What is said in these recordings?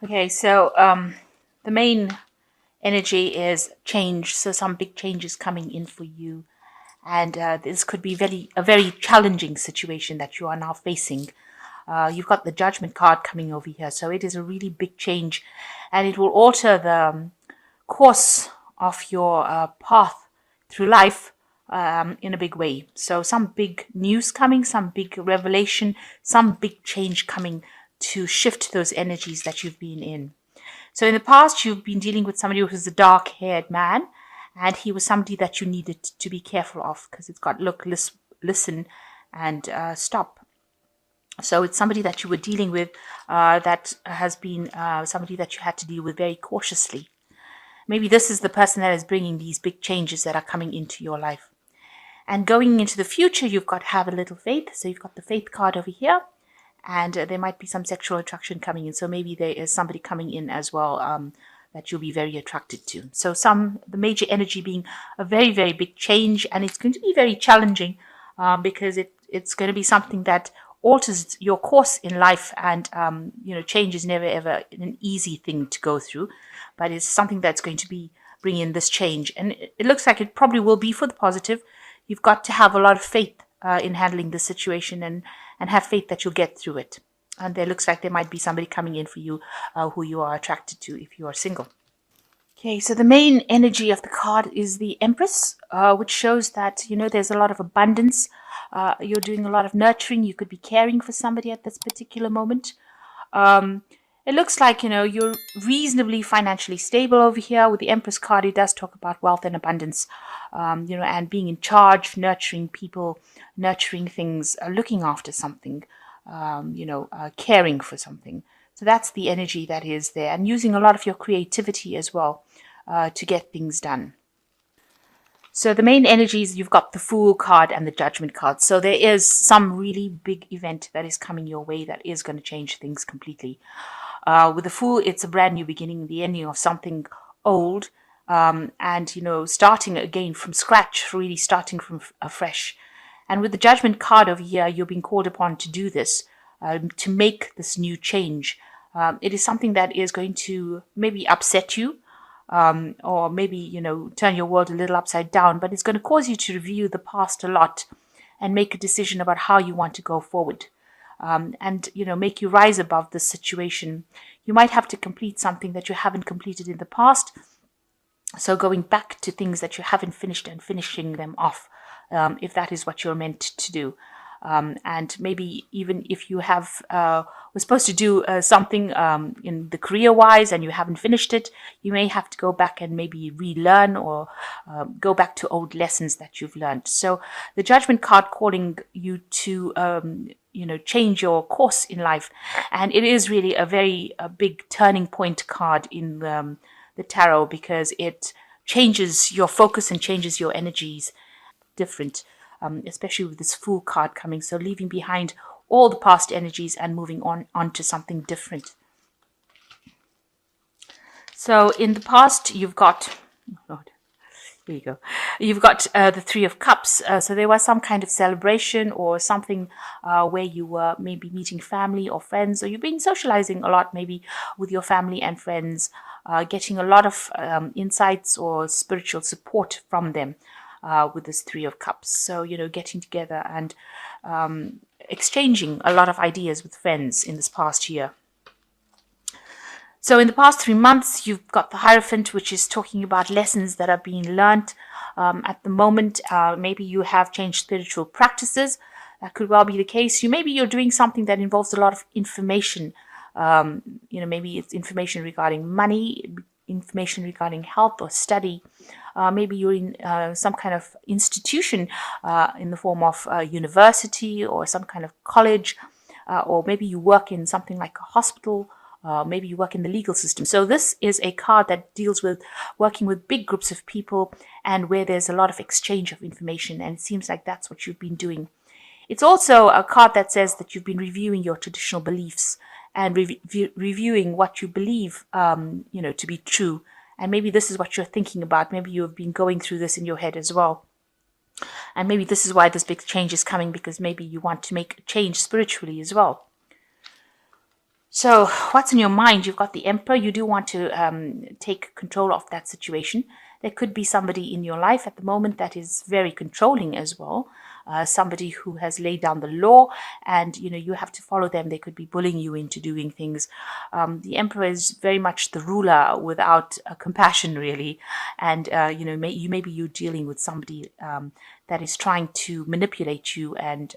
Okay, so the main energy is change. So some big changes coming in for you, and this could be a very challenging situation that you are now facing. You've got the Judgment card coming over here, so it is a really big change, and it will alter the course of your path through life in a big way. So some big news coming, some big revelation, some big change coming to shift those energies that you've been in. So in the past, you've been dealing with somebody who was a dark-haired man, and he was somebody that you needed to be careful of because it's got look, listen, and stop. So it's somebody that you were dealing with that has been somebody that you had to deal with very cautiously. Maybe this is the person that is bringing these big changes that are coming into your life. And going into the future, you've got to have a little faith. So you've got the faith card over here, and there might be some sexual attraction coming in. So maybe there is somebody coming in as well that you'll be very attracted to. So the major energy being a very, very big change, and it's going to be very challenging because it's going to be something that alters your course in life, and change is never ever an easy thing to go through, but it's something that's going to be bringing in this change, and it looks like it probably will be for the positive. You've got to have a lot of faith in handling this situation, and have faith that you'll get through it. And there looks like there might be somebody coming in for you who you are attracted to if you are single. Okay, so the main energy of the card is the Empress, which shows that, there's a lot of abundance. You're doing a lot of nurturing. You could be caring for somebody at this particular moment. It looks like, you're reasonably financially stable over here. With the Empress card, it does talk about wealth and abundance, and being in charge, nurturing people, nurturing things, looking after something, caring for something. So that's the energy that is there, and using a lot of your creativity as well to get things done. So the main energies, you've got the Fool card and the Judgment card. So there is some really big event that is coming your way that is going to change things completely. With the Fool, it's a brand new beginning, the ending of something old, and starting again from scratch, really starting from afresh. And with the Judgment card over here, you're being called upon to do this, to make this new change. It is something that is going to maybe upset you, or maybe, turn your world a little upside down, but it's going to cause you to review the past a lot and make a decision about how you want to go forward. And make you rise above this situation. You might have to complete something that you haven't completed in the past. So going back to things that you haven't finished and finishing them off, if that is what you're meant to do. And maybe even if you were supposed to do something in the career-wise and you haven't finished it, you may have to go back and maybe relearn or go back to old lessons that you've learned. So the Judgment card calling you to change your course in life, and it is really a big turning point card in the tarot, because it changes your focus and changes your energies different. Especially with this Fool card coming. So leaving behind all the past energies and moving on to something different. So in the past, you've got, oh Lord, here you go. You've got the Three of Cups. So there was some kind of celebration or something where you were maybe meeting family or friends, or you've been socializing a lot maybe with your family and friends, getting a lot of insights or spiritual support from them. With this Three of Cups. So, getting together and exchanging a lot of ideas with friends in this past year. So in the past 3 months, you've got the Hierophant, which is talking about lessons that are being learnt. At the moment, maybe you have changed spiritual practices. That could well be the case. Maybe you're doing something that involves a lot of information. Maybe it's information regarding money, information regarding health or study. Maybe you're in some kind of institution in the form of a university or some kind of college, or maybe you work in something like a hospital. Maybe you work in the legal system. So this is a card that deals with working with big groups of people and where there's a lot of exchange of information. And it seems like that's what you've been doing. It's also a card that says that you've been reviewing your traditional beliefs and reviewing what you believe, to be true. And maybe this is what you're thinking about. Maybe you've been going through this in your head as well. And maybe this is why this big change is coming, because maybe you want to make a change spiritually as well. So what's in your mind? You've got the Emperor. You do want to take control of that situation. There could be somebody in your life at the moment that is very controlling as well. Somebody who has laid down the law, and you have to follow them. They could be bullying you into doing things. The Emperor is very much the ruler without compassion, really, and maybe you're dealing with somebody that is trying to manipulate you and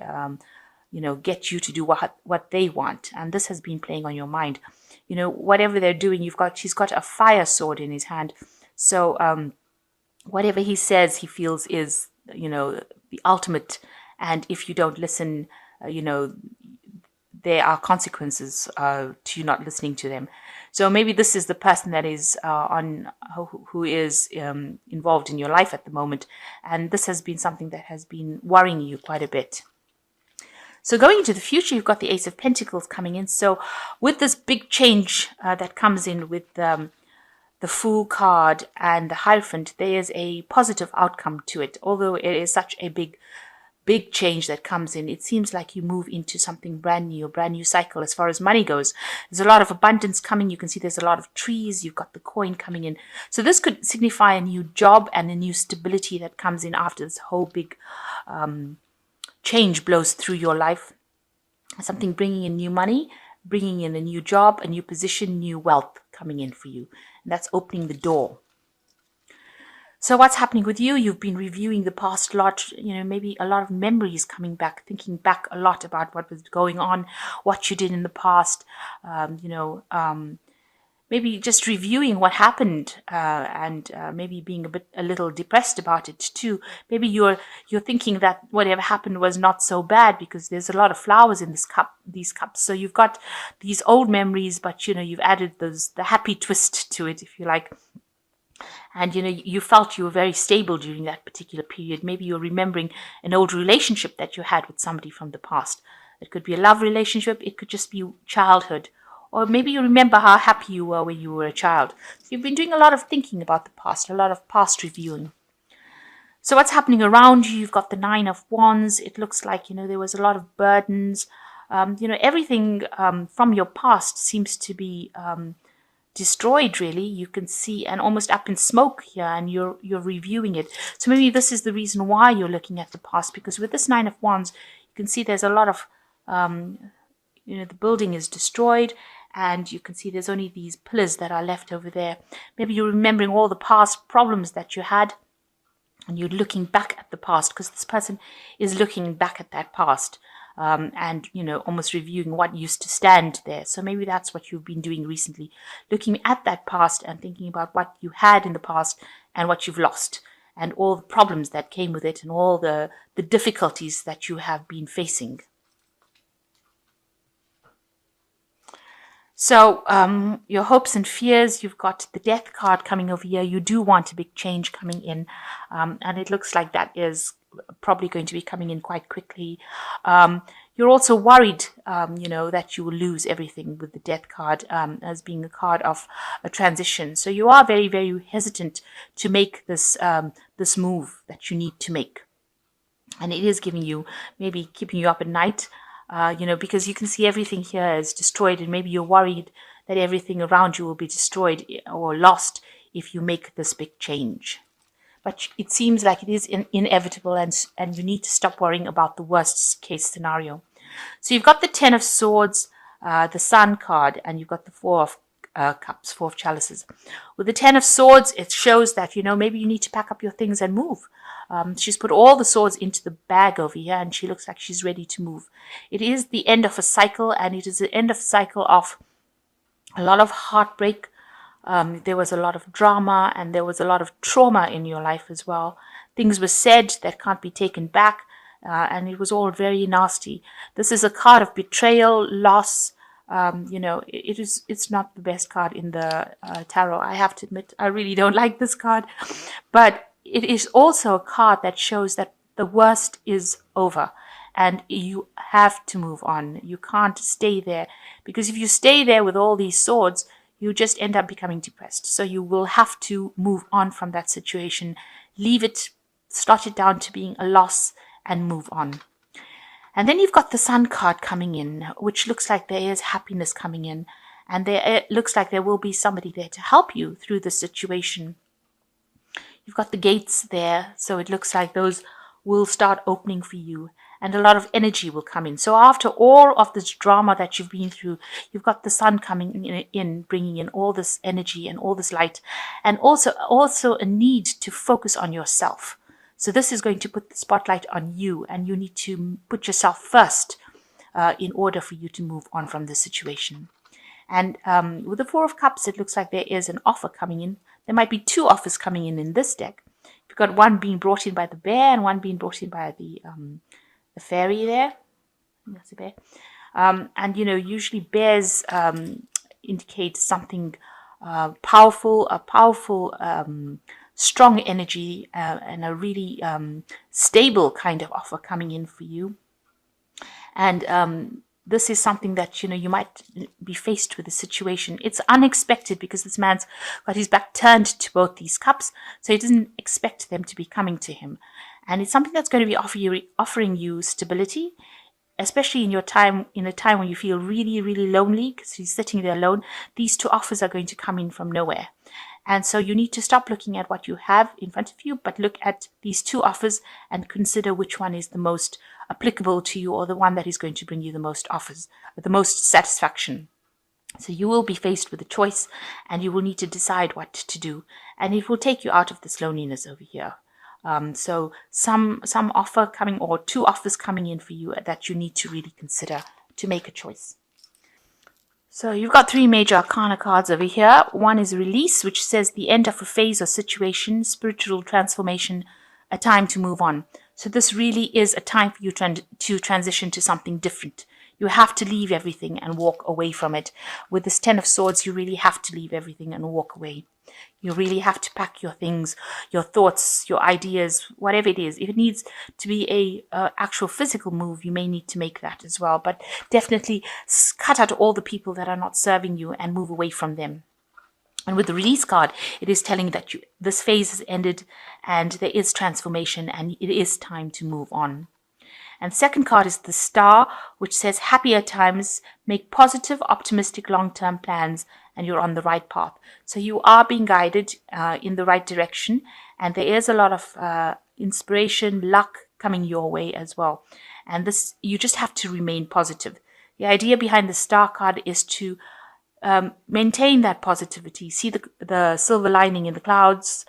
get you to do what they want. And this has been playing on your mind. Whatever they're doing, he's got a fire sword in his hand. So whatever he says, he feels is, the ultimate. And if you don't listen, there are consequences to you not listening to them. So maybe this is the person that is who is involved in your life at the moment. And this has been something that has been worrying you quite a bit. So going into the future, you've got the Ace of Pentacles coming in. So with this big change that comes in with the Fool card and the Hierophant, there is a positive outcome to it. Although it is such a big change that comes in, it seems like you move into something brand new, a brand new cycle as far as money goes. There's a lot of abundance coming. You can see there's a lot of trees. You've got the coin coming in. So this could signify a new job and a new stability that comes in after this whole big change blows through your life. Something bringing in new money, bringing in a new job, a new position, new wealth coming in for you. And that's opening the door. So what's happening with you? You've been reviewing the past a lot, maybe a lot of memories coming back, thinking back a lot about what was going on, what you did in the past, maybe just reviewing what happened and maybe being a little depressed about it too. Maybe you're thinking that whatever happened was not so bad because there's a lot of flowers in these cups. So you've got these old memories, but you've added the happy twist to it, if you like. And you felt you were very stable during that particular period. Maybe you're remembering an old relationship that you had with somebody from the past. It could be a love relationship. It could just be childhood. Or maybe you remember how happy you were when you were a child. So you've been doing a lot of thinking about the past, a lot of past reviewing. So what's happening around you? You've got the Nine of Wands. It looks like, there was a lot of burdens. Everything from your past seems to be destroyed, really. You can see, and almost up in smoke here, and you're reviewing it. So maybe this is the reason why you're looking at the past, because with this Nine of Wands, you can see there's a lot of, the building is destroyed, and you can see there's only these pillars that are left over there. Maybe you're remembering all the past problems that you had, and you're looking back at the past, because this person is looking back at that past. And almost reviewing what used to stand there. So maybe that's what you've been doing recently, looking at that past and thinking about what you had in the past and what you've lost and all the problems that came with it and all the difficulties that you have been facing. So your hopes and fears, you've got the Death card coming over here. You do want a big change coming in, and it looks like that is probably going to be coming in quite quickly. You're also worried, that you will lose everything with the Death card as being a card of a transition. So you are very, very hesitant to make this this move that you need to make. And it is giving you, maybe keeping you up at night, because you can see everything here is destroyed, and maybe you're worried that everything around you will be destroyed or lost if you make this big change. But it seems like it is inevitable, and you need to stop worrying about the worst case scenario. So you've got the Ten of Swords, the Sun card, and you've got the Four of Cups, Four of Chalices. With the Ten of Swords, it shows that, maybe you need to pack up your things and move. She's put all the swords into the bag over here, and she looks like she's ready to move. It is the end of a cycle, and it is the end of a cycle of a lot of heartbreak. There was a lot of drama, and there was a lot of trauma in your life as well. Things were said that can't be taken back, and it was all very nasty. This is a card of betrayal, loss. It's not the best card in the tarot. I have to admit, I really don't like this card, but it is also a card that shows that the worst is over and you have to move on. You can't stay there, because if you stay there with all these swords, you just end up becoming depressed. So you will have to move on from that situation, leave it, start it down to being a loss, and move on. And then you've got the Sun card coming in, which looks like there is happiness coming in. And it looks like there will be somebody there to help you through the situation. You've got the gates there, so it looks like those will start opening for you, and a lot of energy will come in. So after all of this drama that you've been through, you've got the Sun coming in, bringing in all this energy and all this light, and also a need to focus on yourself. So this is going to put the spotlight on you, and you need to put yourself first in order for you to move on from the situation. And with the Four of Cups, it looks like there is an offer coming in. There might be two offers coming in this deck. You've got one being brought in by the bear and one being brought in by the fairy there. That's a bear. And, usually bears indicate something powerful, strong energy and a really stable kind of offer coming in for you. And this is something that, you might be faced with a situation. It's unexpected because this man's got his back turned to both these cups, so he doesn't expect them to be coming to him. And it's something that's going to be offering you stability, especially in a time when you feel really, really lonely because he's sitting there alone. These two offers are going to come in from nowhere. And so you need to stop looking at what you have in front of you, but look at these two offers and consider which one is the most applicable to you, or the one that is going to bring you the most offers, the most satisfaction. So you will be faced with a choice, and you will need to decide what to do, and it will take you out of this loneliness over here. So some offer coming, or two offers coming in for you that you need to really consider to make a choice. So you've got three major arcana cards over here. One is release, which says the end of a phase or situation, spiritual transformation, a time to move on. So this really is a time for you to transition to something different. You have to leave everything and walk away from it. With this Ten of Swords, you really have to leave everything and walk away. You really have to pack your things, your thoughts, your ideas, whatever it is. If it needs to be a actual physical move, you may need to make that as well. But definitely cut out all the people that are not serving you and move away from them. And with the release card, it is telling that this phase has ended and there is transformation and it is time to move on. And second card is the Star, which says happier times, make positive, optimistic, long-term plans, and you're on the right path. So you are being guided in the right direction, and there is a lot of inspiration, luck coming your way as well. And this, you just have to remain positive. The idea behind the Star card is to maintain that positivity, see the silver lining in the clouds,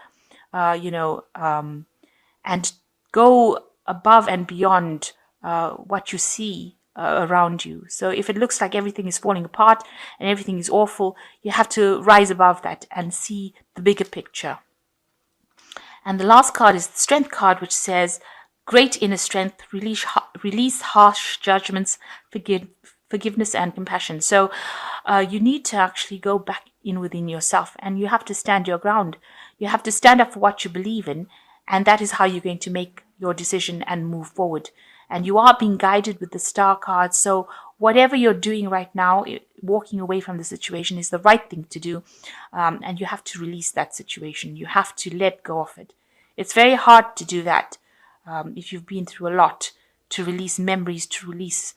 and go above and beyond what you see around you. So if it looks like everything is falling apart and everything is awful, you have to rise above that and see the bigger picture. And the last card is the Strength card, which says great inner strength, release harsh judgments, forgiveness and compassion. So you need to actually go back in within yourself, and you have to stand your ground. You have to stand up for what you believe in, and that is how you're going to make your decision and move forward. And you are being guided with the Star card. So whatever you're doing right now, walking away from the situation is the right thing to do. And you have to release that situation. You have to let go of it. It's very hard to do that if you've been through a lot, to release memories, to release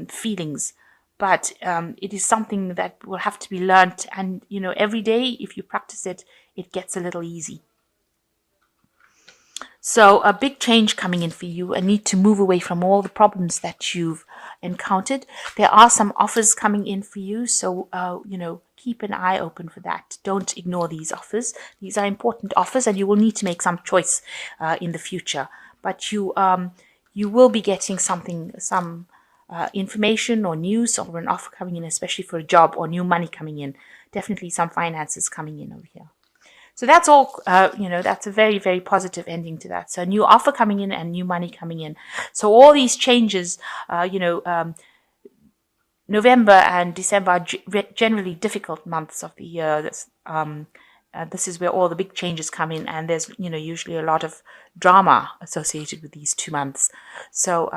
feelings. But it is something that will have to be learnt. And, every day, if you practice it, it gets a little easy. So a big change coming in for you, a need to move away from all the problems that you've encountered. There are some offers coming in for you, so keep an eye open for that. Don't ignore these offers. These are important offers, and you will need to make some choice in the future. But you will be getting some information or news or an offer coming in, especially for a job or new money coming in. Definitely some finances coming in over here. So that's all, that's a very, very positive ending to that. So a new offer coming in and new money coming in. So all these changes, November and December are generally difficult months of the year. This is where all the big changes come in, and there's, usually a lot of drama associated with these 2 months. So